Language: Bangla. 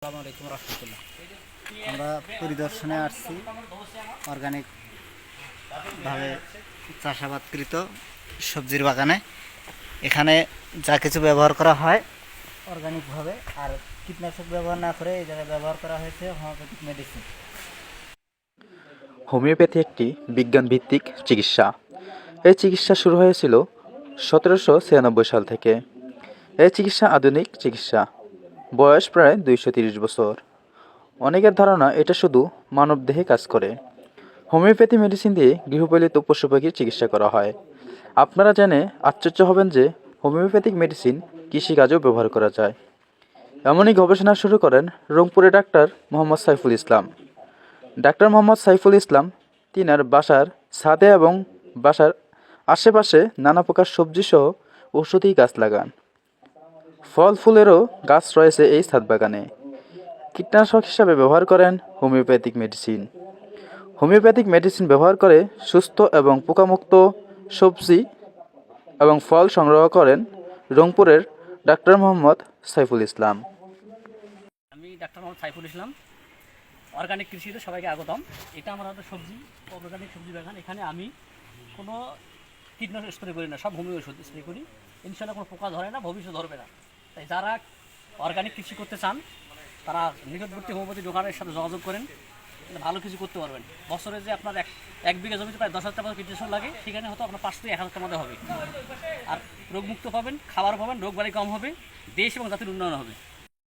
আসসালামু আলাইকুম রহমতুল্লাহ। আমরা পরিদর্শনে আসছি অর্গানিকভাবে চাষাবাদকৃত সবজির বাগানে। এখানে যা কিছু ব্যবহার করা হয় অর্গানিকভাবে, আর কীটনাশক ব্যবহার না করে এই জায়গায় ব্যবহার করা হয়েছে হোমিওপ্যাথিক মেডিসিন। হোমিওপ্যাথি একটি বিজ্ঞানভিত্তিক চিকিৎসা। এই চিকিৎসা শুরু হয়েছিল 1796 সাল থেকে। এই চিকিৎসা আধুনিক চিকিৎসা, বয়স প্রায় 230 বছর। অনেকের ধারণা এটা শুধু মানবদেহে কাজ করে। হোমিওপ্যাথি মেডিসিন দিয়ে গৃহপালিত পশু পাখির চিকিৎসা করা হয়। আপনারা জেনে আশ্চর্য হবেন যে হোমিওপ্যাথিক মেডিসিন কৃষিকাজেও ব্যবহার করা যায়। এমনই গবেষণা শুরু করেন রংপুরে ডাক্তার মোহাম্মদ সাইফুল ইসলাম। ডাক্তার মোহাম্মদ সাইফুল ইসলাম তিনার বাসার ছাদে এবং বাসার আশেপাশে নানা প্রকার সবজিসহ ঔষধি গাছ লাগান। ফল ফুলেরও গাছ রয়েছে এই ছাদ বাগানে। কীটনাশক হিসাবে ব্যবহার করেন হোমিওপ্যাথিক মেডিসিন। হোমিওপ্যাথিক মেডিসিন ব্যবহার করে সুস্থ এবং পোকামুক্ত সবজি এবং ফল সংগ্রহ করেন রংপুরের ডাক্তার মোহাম্মদ সাইফুল ইসলাম। আমি ডাক্তার মোহাম্মদ সাইফুল ইসলাম। অর্গানিক কৃষিতে সবাইকে আগতম। এটা আমার একটা সবজি, অর্গানিক সবজি বাগান। এখানে আমি কোনো কীটনাশক স্প্রে করি না, সব হোমিও ওষুধ স্প্রে করি। ইনশাল্লাহ কোনো পোকা ধরে না, ভবিষ্যৎ ধরবে না। তাই যারা অর্গানিক কৃষি করতে চান তারা নিকটবর্তী হোমিওপ্যাথি দোকানের সাথে যোগাযোগ করেন, ভালো কিছু করতে পারবেন। বছরে যে আপনার এক বিঘা জমিতে প্রায় 10,000 টাকা কীটনাশক লাগে, সেখানে হয়তো আপনার 5 থেকে 1,000 টাকার মধ্যে হবে। আর রোগমুক্ত পাবেন, খাবার পাবেন, রোগ বাড়ি কম হবে, দেশ এবং জাতির উন্নয়ন হবে।